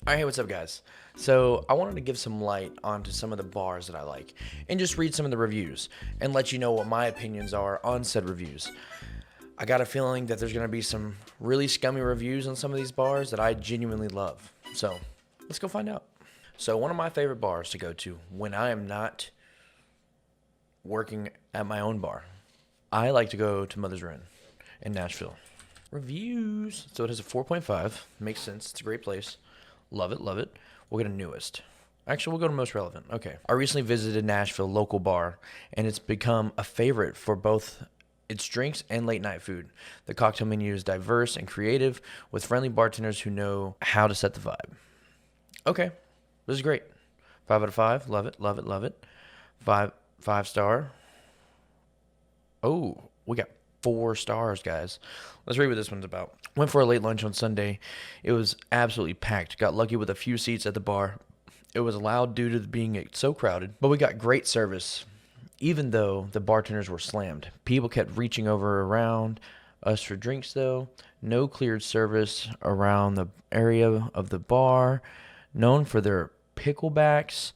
Alright, hey, what's up, guys? So, I wanted to give some light onto some of the bars that I like and just read some of the reviews and let you know what my opinions are on said reviews. I got a feeling that there's going to be some really scummy reviews on some of these bars that I genuinely love. So, let's go find out. So, one of my favorite bars to go to when I am not working at my own bar, I like to go to Mother's Inn in Nashville. Reviews. So, it has a 4.5. Makes sense. It's a great place. Love it, love it. We'll get a newest. Actually, we'll go to most relevant. Okay. I recently visited Nashville local bar, and it's become a favorite for both its drinks and late night food. The cocktail menu is diverse and creative, with friendly bartenders who know how to set the vibe. Okay, this is great. 5 out of 5. Love it, love it, love it. Five star. Oh, we got 4 stars, guys. Let's read what this one's about. Went for a late lunch on Sunday. It was absolutely packed. Got lucky with a few seats at the bar. It was loud due to being so crowded, but we got great service. Even though the bartenders were slammed, people kept reaching over around us for drinks, though. No cleared service around the area of the bar. Known for their picklebacks.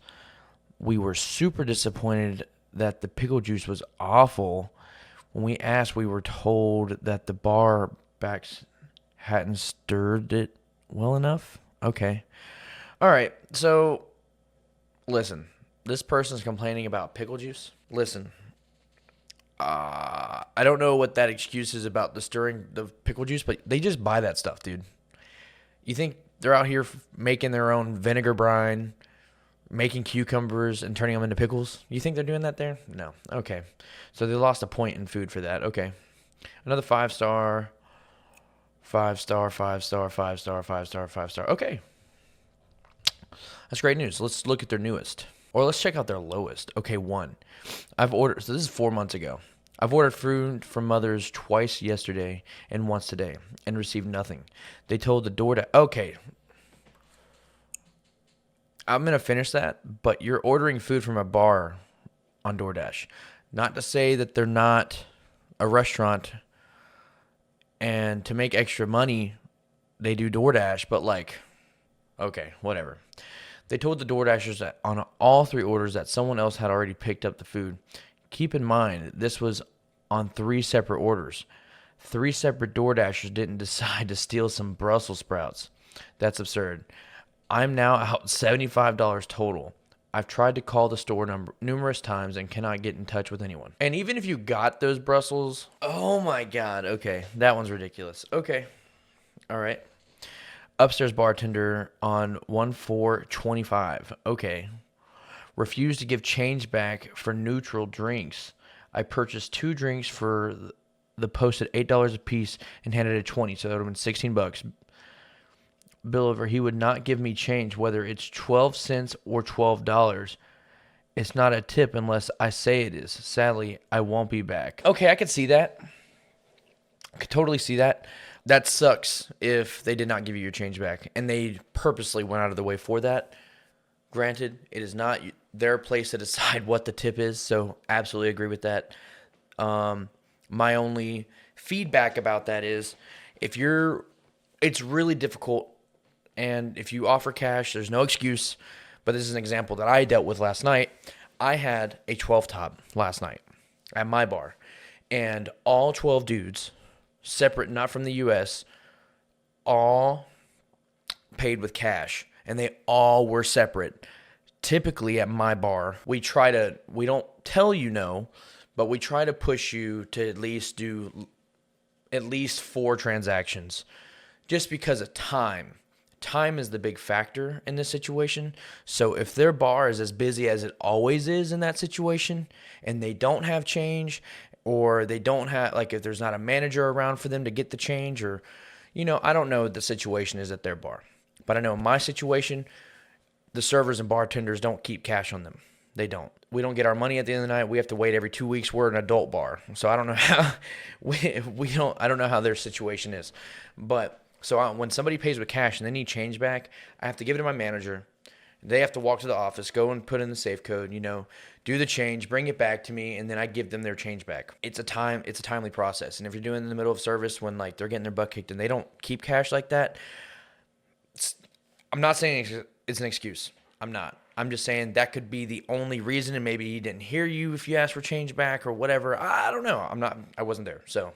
We were super disappointed that the pickle juice was awful. When we asked, we were told that the bar backs hadn't stirred it well enough. Okay. All right. So, listen. This person's complaining about pickle juice. Listen. I don't know what that excuse is about the stirring the pickle juice, but they just buy that stuff, dude. You think they're out here making their own vinegar brine, making cucumbers and turning them into pickles? You think they're doing that there? No. Okay. So they lost a point in food for that. Okay. Another 5 star. 5 star, 5 star, 5 star, 5 star, 5 star. Okay. That's great news. Let's look at their newest. Or let's check out their lowest. Okay, 1. I've ordered, so this is 4 months ago. I've ordered food from Mother's twice yesterday and once today and received nothing. They told the door to, okay, I'm going to finish that, but you're ordering food from a bar on DoorDash. Not to say that they're not a restaurant and to make extra money, they do DoorDash, but like, okay, whatever. They told the DoorDashers that on all 3 orders that someone else had already picked up the food. Keep in mind, this was on 3 separate orders. 3 separate DoorDashers didn't decide to steal some Brussels sprouts. That's absurd. I'm now out $75 total. I've tried to call the store number numerous times and cannot get in touch with anyone. And even if you got those Brussels, oh my God, okay, that one's ridiculous. Okay, all right. Upstairs bartender on 1425. Okay. Refused to give change back for neutral drinks. I purchased 2 drinks for the posted $8 a piece and handed it 20, so that would have been $16. Bill over, he would not give me change, whether it's 12 cents or $12. It's not a tip unless I say it is. Sadly, I won't be back. Okay, I could see that. I could totally see that. That sucks if they did not give you your change back and they purposely went out of the way for that. Granted, it is not their place to decide what the tip is, so absolutely agree with that. My only feedback about that is it's really difficult. And if you offer cash, there's no excuse. But this is an example that I dealt with last night. I had a 12 top last night at my bar. And all 12 dudes, separate, not from the U.S., all paid with cash. And they all were separate. Typically at my bar, we don't tell you no, but we try to push you to at least do at least 4 transactions. Just because of time. Time is the big factor in this situation. So if their bar is as busy as it always is in that situation and they don't have change or they don't have, like if there's not a manager around for them to get the change or, I don't know what the situation is at their bar. But I know in my situation, the servers and bartenders don't keep cash on them. They don't. We don't get our money at the end of the night. We have to wait every 2 weeks. We're an adult bar. So I don't know how, I don't know how their situation is. But so when somebody pays with cash and they need change back, I have to give it to my manager. They have to walk to the office, go and put in the safe code, do the change, bring it back to me, and then I give them their change back. It's a timely process. And if you're doing it in the middle of service when like they're getting their butt kicked and they don't keep cash like that, I'm not saying it's an excuse. I'm not. I'm just saying that could be the only reason, and maybe he didn't hear you if you asked for change back or whatever. I don't know. I wasn't there. So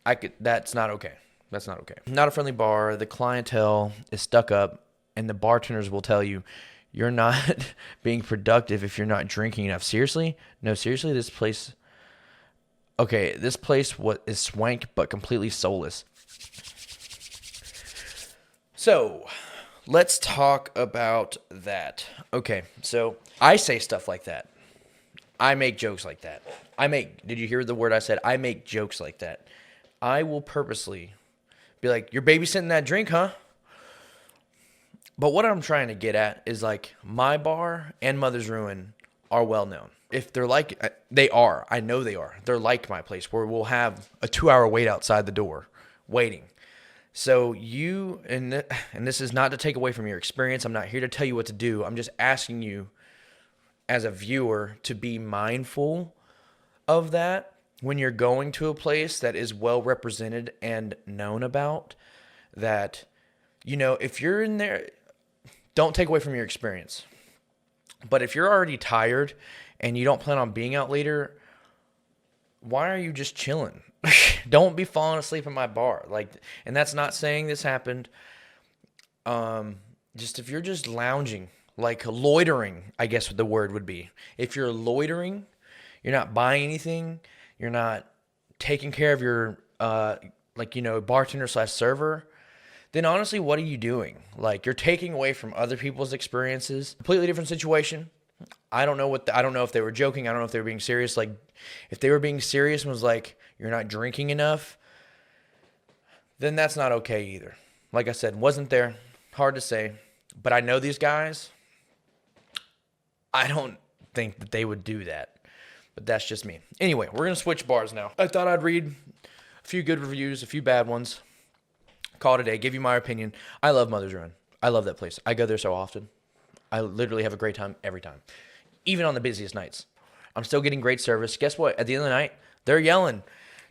that's not okay. That's not okay. Not a friendly bar. The clientele is stuck up, and the bartenders will tell you you're not being productive if you're not drinking enough. Seriously? No, seriously, this place. Okay, this place is swank but completely soulless. So, let's talk about that. Okay, so I say stuff like that. I make jokes like that. Did you hear the word I said? I make jokes like that. I will purposely be like, you're babysitting that drink, huh? But what I'm trying to get at is like my bar and Mother's Ruin are well known. If they're like, they are. I know they are. They're like my place where we'll have a 2-hour wait outside the door waiting. So and this is not to take away from your experience. I'm not here to tell you what to do. I'm just asking you as a viewer to be mindful of that when you're going to a place that is well represented and known about. That, if you're in there, don't take away from your experience. But if you're already tired and you don't plan on being out later, why are you just chilling? Don't be falling asleep at my bar. And that's not saying this happened. Just if you're just lounging, like loitering, I guess what the word would be. If you're loitering, you're not buying anything, you're not taking care of your, bartender/server, then honestly, what are you doing? You're taking away from other people's experiences. Completely different situation. I don't know if they were joking. I don't know if they were being serious. If they were being serious and was like, you're not drinking enough, then that's not okay either. Like I said, wasn't there. Hard to say. But I know these guys. I don't think that they would do that. But that's just me. Anyway, we're going to switch bars now. I thought I'd read a few good reviews, a few bad ones. Call it a day. Give you my opinion. I love Mother's Ruin. I love that place. I go there so often. I literally have a great time every time. Even on the busiest nights. I'm still getting great service. Guess what? At the end of the night, they're yelling,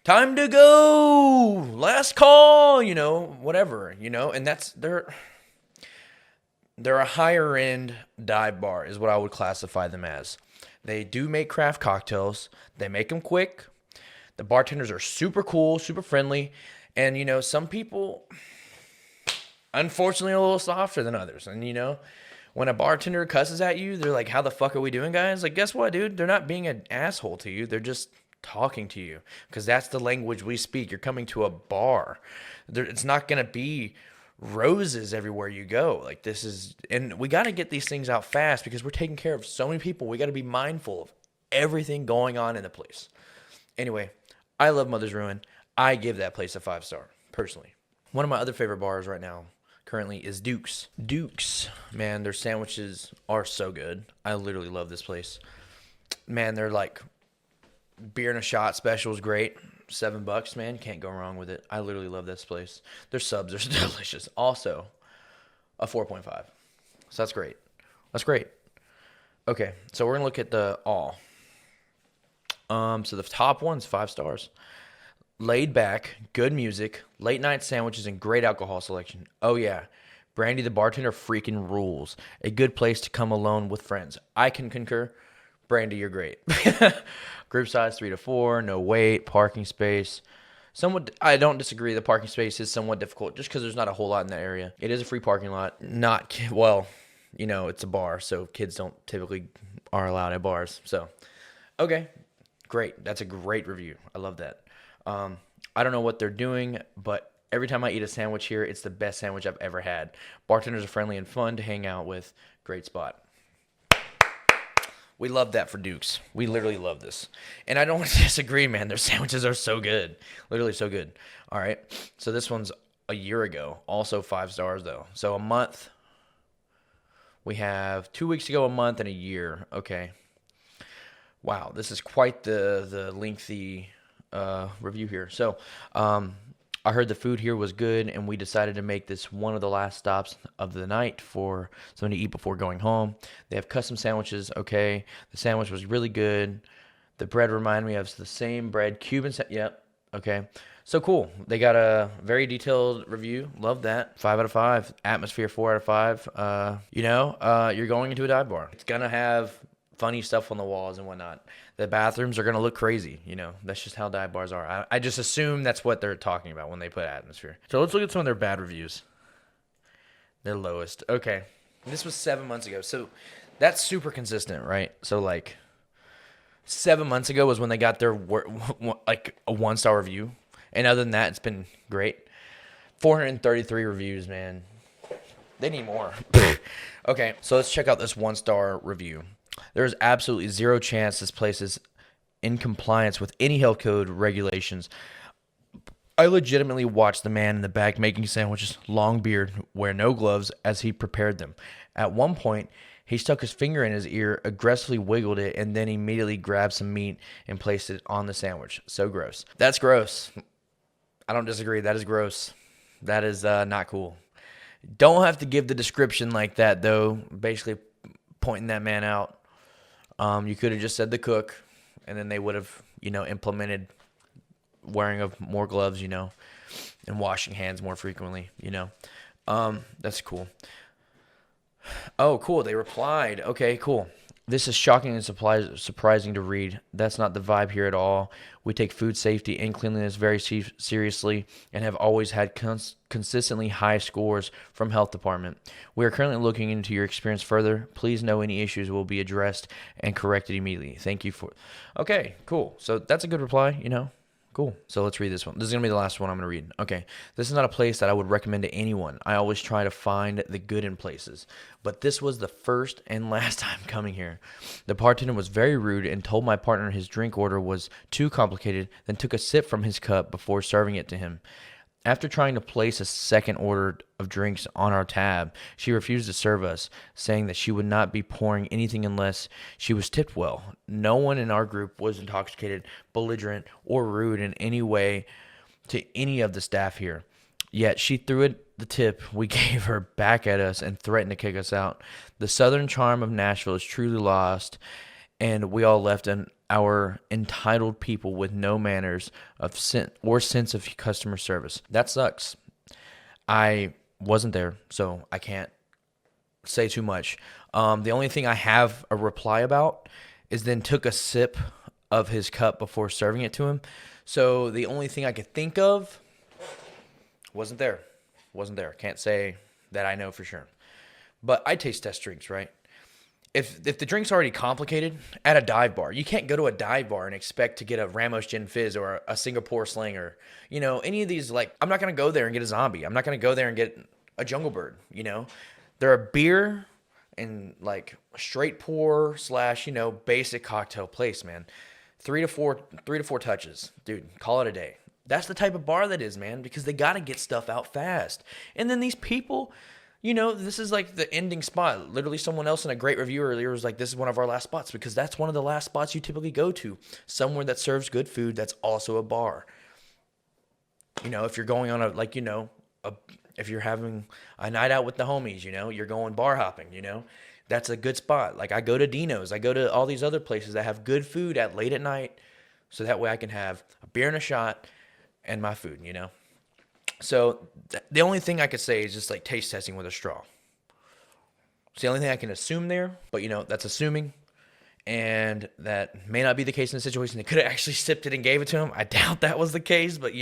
time to go, last call, whatever, and they're a higher end dive bar is what I would classify them as. They do make craft cocktails. They make them quick. The bartenders are super cool, super friendly. And, some people, unfortunately, are a little softer than others. And, when a bartender cusses at you, they're like, how the fuck are we doing, guys? Guess what, dude? They're not being an asshole to you. They're just talking to you because that's the language we speak. You're coming to a bar. It's not going to be roses everywhere you go. And we got to get these things out fast because we're taking care of so many people. We got to be mindful of everything going on in the place. Anyway, I love Mother's Ruin. I give that place a 5-star, personally. One of my other favorite bars right now currently is Duke's. Duke's, man, their sandwiches are so good. I literally love this place. Man, they're beer and a shot special is great. $7, man, can't go wrong with it. I literally love this place. Their subs are delicious. Also, a 4.5. So that's great. That's great. Okay, so we're gonna look at the all. So the top one's 5 stars. Laid back, good music, late night sandwiches, and great alcohol selection. Oh yeah, Brandy the bartender freaking rules. A good place to come alone with friends. I can concur. Brandy, you're great. Group size 3 to 4, no wait, parking space. I don't disagree. The parking space is somewhat difficult just because there's not a whole lot in that area. It is a free parking lot. It's a bar, so kids don't typically are allowed at bars. So, okay, great. That's a great review. I love that. I don't know what they're doing, but every time I eat a sandwich here, it's the best sandwich I've ever had. Bartenders are friendly and fun to hang out with. Great spot. We love that for Duke's. We literally love this. And I don't disagree, man. Their sandwiches are so good. Literally so good. All right. So this one's a year ago. Also 5 stars, though. So a month. We have 2 weeks ago, a month, and a year. Okay. Wow. This is quite the lengthy review here. So I heard the food here was good, and we decided to make this one of the last stops of the night for something to eat before going home. They have custom sandwiches. Okay, the sandwich was really good. The bread reminded me of the same bread, Cuban. Yep, Okay. So cool. They got a very detailed review. Love that. 5 out of 5. Atmosphere 4 out of 5. You're going into a dive bar. It's gonna have funny stuff on the walls and whatnot. The bathrooms are gonna look crazy. That's just how dive bars are. I just assume that's what they're talking about when they put atmosphere. So let's look at some of their bad reviews. Their lowest. Okay. This was 7 months ago. So that's super consistent, right? So like 7 months ago was when they got their like a 1-star review. And other than that, it's been great. 433 reviews, man. They need more. Okay, so let's check out this 1-star review. There's absolutely zero chance this place is in compliance with any health code regulations. I legitimately watched the man in the back making sandwiches, long beard, wear no gloves as he prepared them. At one point, he stuck his finger in his ear, aggressively wiggled it, and then immediately grabbed some meat and placed it on the sandwich. So gross. That's gross. I don't disagree. That is gross. That is not cool. Don't have to give the description like that, though, basically pointing that man out. You could have just said the cook, and then they would have, implemented wearing of more gloves, and washing hands more frequently, That's cool. Oh, cool. They replied. Okay, cool. This is shocking and surprising to read. That's not the vibe here at all. We take food safety and cleanliness very seriously and have always had consistently high scores from health department. We are currently looking into your experience further. Please know any issues will be addressed and corrected immediately. Thank you for... Okay, cool. So that's a good reply, Cool. So let's read this one. This is going to be the last one I'm going to read. Okay. This is not a place that I would recommend to anyone. I always try to find the good in places. But this was the first and last time coming here. The bartender was very rude and told my partner his drink order was too complicated, then took a sip from his cup before serving it to him. After trying to place a second order of drinks on our tab, she refused to serve us, saying that she would not be pouring anything unless she was tipped well. No one in our group was intoxicated, belligerent, or rude in any way to any of the staff here. Yet she threw the tip we gave her back at us and threatened to kick us out. The southern charm of Nashville is truly lost, and we all left our entitled people with no manners or sense of customer service. That sucks. I wasn't there, so I can't say too much. The only thing I have a reply about is then took a sip of his cup before serving it to him. So the only thing I could think of wasn't there. Can't say that I know for sure. But I taste test drinks, right? If the drink's already complicated at a dive bar, you can't go to a dive bar and expect to get a Ramos Gin Fizz or a Singapore Sling or, any of these. Like, I'm not going to go there and get a zombie. I'm not going to go there and get a Jungle Bird, They're a beer and like straight pour / basic cocktail place, man. 3 to 4 touches, dude, call it a day. That's the type of bar that is, man, because they got to get stuff out fast. And then these people... this is like the ending spot. Literally, someone else in a great review earlier was like, this is one of our last spots because that's one of the last spots you typically go to. Somewhere that serves good food that's also a bar. If you're going on if you're having a night out with the homies, you're going bar hopping, that's a good spot. Like I go to Dino's. I go to all these other places that have good food at late at night so that way I can have a beer and a shot and my food, So the only thing I could say is just like taste testing with a straw. It's the only thing I can assume there, but that's assuming. And that may not be the case in the situation. They could have actually sipped it and gave it to him. I doubt that was the case, but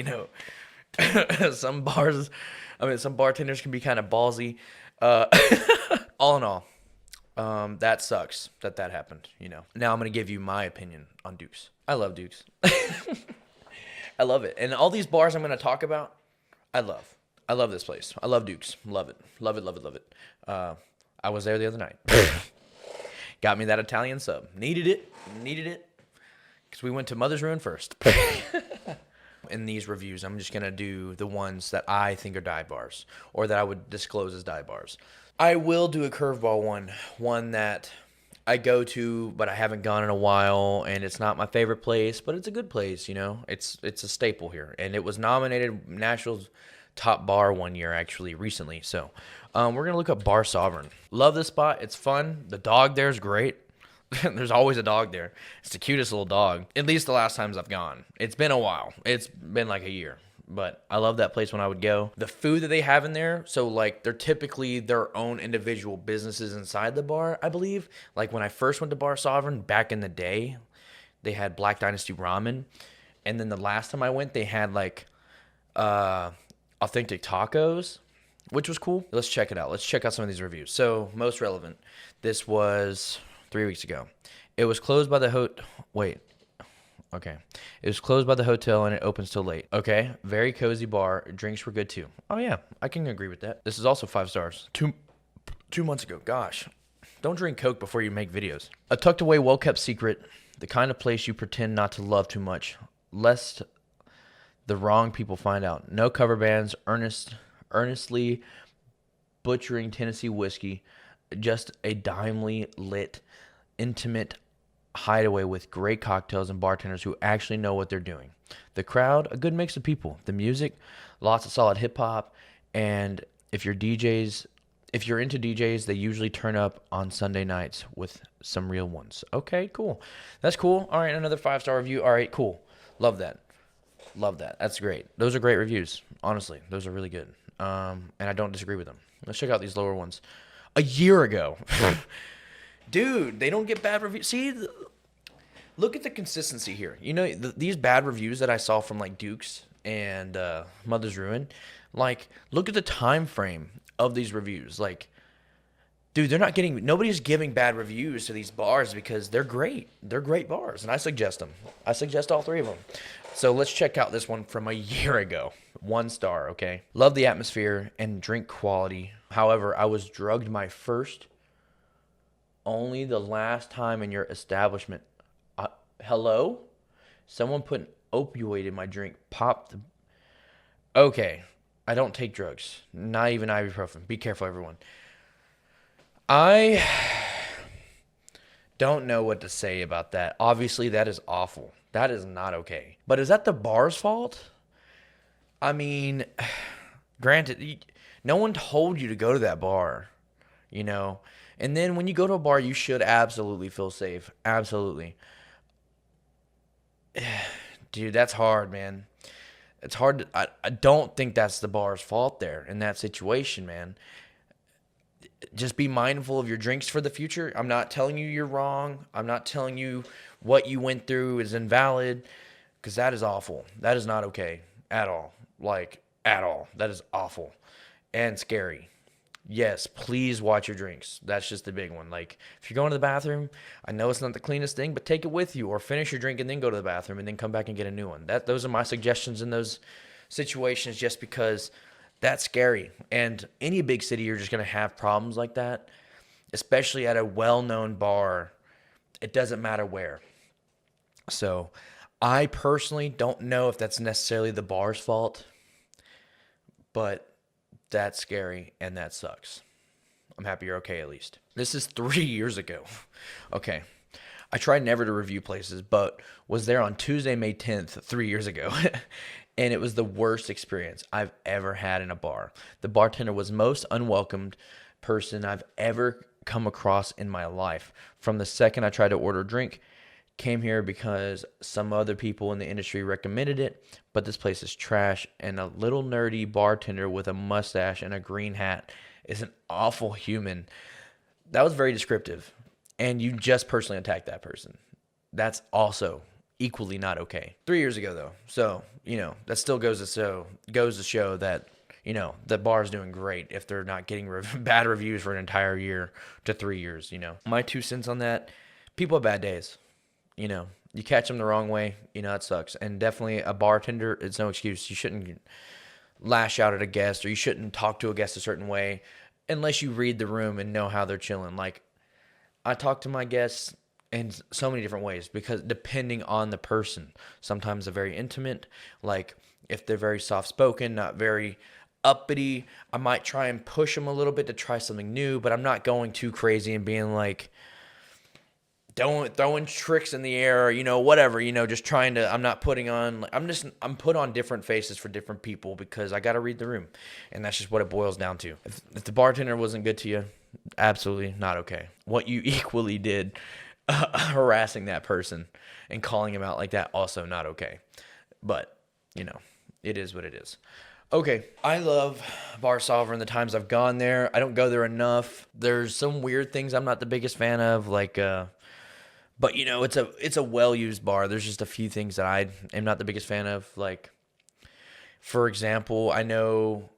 some bartenders can be kind of ballsy. All in all, that sucks that happened, Now I'm going to give you my opinion on Duke's. I love Duke's. I love it. And all these bars I'm going to talk about, I love this place. I love Duke's. Love it. Love it. I was there the other night. Got me that Italian sub. Needed it. Because we went to Mother's Ruin first. In these reviews, I'm just going to do the ones that I think are dive bars. Or that I would disclose as dive bars. I will do a curveball one that I go to, but I haven't gone in a while, and it's not my favorite place, but it's a good place, It's a staple here, and it was nominated Nashville's top bar one year, actually, recently. So we're going to look up Bar Sovereign. Love this spot. It's fun. The dog there is great. There's always a dog there. It's the cutest little dog. At least the last times I've gone. It's been a while. It's been like a year. But I love that place when I would go. The food that they have in there, so like they're typically their own individual businesses inside the bar, I believe. Like when I first went to Bar Sovereign back in the day, they had Black Dynasty Ramen. And then the last time I went, they had like authentic tacos, which was cool. Let's check it out. Let's check out some of these reviews. So most relevant. This was 3 weeks ago. It was closed by the Wait. Okay. It was closed by the hotel and it opens till late. Okay. Very cozy bar. Drinks were good too. Oh yeah, I can agree with that. This is also 5 stars. 2 months ago. Gosh. Don't drink Coke before you make videos. A tucked away, well-kept secret. The kind of place you pretend not to love too much, lest the wrong people find out. No cover bands, earnestly butchering Tennessee whiskey. Just a dimely lit, intimate hideaway with great cocktails and bartenders who actually know what they're doing. The crowd, a good mix of people. The music, lots of solid hip hop, and if you're into DJs, they usually turn up on Sunday nights with some real ones. Okay, cool. That's cool. All right, another 5-star review. All right, cool. Love that. Love that. That's great. Those are great reviews. Honestly, those are really good. And I don't disagree with them. Let's check out these lower ones. A year ago. Dude, they don't get bad reviews. See, look at the consistency here. You know, these bad reviews that I saw from like Duke's and Mother's Ruin, like, look at the time frame of these reviews. Like, dude, nobody's giving bad reviews to these bars because they're great. They're great bars, and I suggest them. I suggest all 3 of them. So let's check out this one from a year ago. 1 star, okay? Love the atmosphere and drink quality. However, I was drugged my first, only the last time in your establishment. Hello? Someone put an opioid in my drink. Okay. I don't take drugs. Not even ibuprofen. Be careful, everyone. I don't know what to say about that. Obviously, that is awful. That is not okay. But is that the bar's fault? I mean, granted, no one told you to go to that bar, you know? And then when you go to a bar, you should absolutely feel safe. Absolutely. Dude, that's hard, man. It's hard. I don't think that's the bar's fault there in that situation, man. Just be mindful of your drinks for the future. I'm not telling you you're wrong. I'm not telling you what you went through is invalid, because that is awful. That is not okay at all. Like, at all. That is awful and scary. Yes, please watch your drinks. That's just the big one. Like, if you're going to the bathroom, I know it's not the cleanest thing, but take it with you, or finish your drink and then go to the bathroom and then come back and get a new one. Those are my suggestions in those situations, just because that's scary. And any big city, you're just going to have problems like that, especially at a well-known bar. It doesn't matter where. So I personally don't know if that's necessarily the bar's fault, but that's scary and that sucks. I'm happy you're okay at least. This is 3 years ago. Okay. I try never to review places, but was there on Tuesday, May 10th, 3 years ago. And it was the worst experience I've ever had in a bar. The bartender was most unwelcomed person I've ever come across in my life. From the second I tried to order a drink, came here because some other people in the industry recommended it, but this place is trash, and a little nerdy bartender with a mustache and a green hat is an awful human. That was very descriptive, and you just personally attacked that person. That's also equally not okay. 3 years ago, though, so, you know, that still goes to show that, you know, the bar's doing great if they're not getting bad reviews for an entire year to 3 years, you know. My 2 cents on that, people have bad days. You know, you catch them the wrong way, you know, it sucks. And definitely a bartender, it's no excuse. You shouldn't lash out at a guest, or you shouldn't talk to a guest a certain way unless you read the room and know how they're chilling. Like, I talk to my guests in so many different ways, because depending on the person, sometimes they're very intimate. Like, if they're very soft-spoken, not very uppity, I might try and push them a little bit to try something new, but I'm not going too crazy and being like, throwing tricks in the air, you know, whatever, you know, just trying to, I'm put on different faces for different people, because I got to read the room. And that's just what it boils down to. If the bartender wasn't good to you, absolutely not okay. What you equally did harassing that person and calling him out like that, also not okay. But, it is what it is. Okay, I love Bar Sovereign. The times I've gone there, I don't go there enough. There's some weird things I'm not the biggest fan of, like, but it's a well-used bar. There's just a few things that I am not the biggest fan of. Like, for example, I know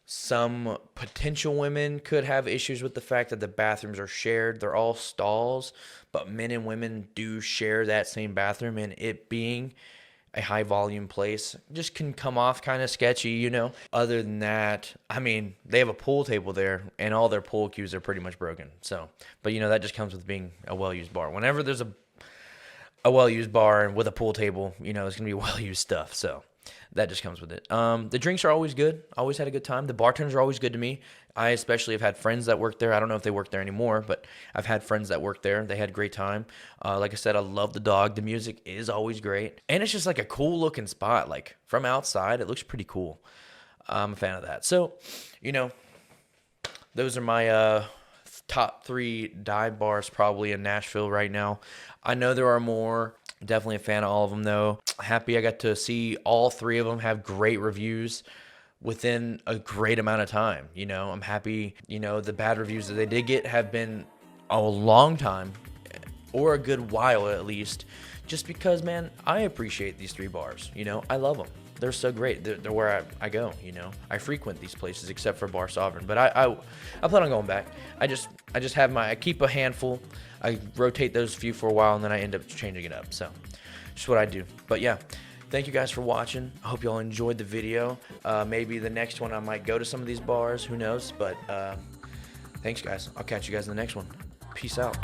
some potential women could have issues with the fact that the bathrooms are shared. They're all stalls, but men and women do share that same bathroom, and it being a high volume place just can come off kind of sketchy. Other than that, I mean, they have a pool table there and all their pool cues are pretty much broken. So, but that just comes with being a well-used bar. Whenever there's a well-used bar and with a pool table, there's going to be well-used stuff. So that just comes with it. The drinks are always good. Always had a good time. The bartenders are always good to me. I especially have had friends that work there. I don't know if they work there anymore, but I've had friends that work there. They had a great time. Like I said, I love the dog. The music is always great. And it's just like a cool looking spot. Like from outside, it looks pretty cool. I'm a fan of that. So, those are my top 3 dive bars probably in Nashville right now. I know there are more. Definitely a fan of all of them, though. Happy I got to see all 3 of them have great reviews within a great amount of time. I'm happy, the bad reviews that they did get have been a long time, or a good while at least, just because, man, I appreciate these 3 bars. I love them. They're so great. They're where I go, I frequent these places except for Bar Sovereign, but I plan on going back. I just have I keep a handful. I rotate those few for a while, and then I end up changing it up. So just what I do. But yeah, thank you guys for watching. I hope y'all enjoyed the video. Maybe the next one I might go to some of these bars. Who knows? But thanks, guys. I'll catch you guys in the next one. Peace out.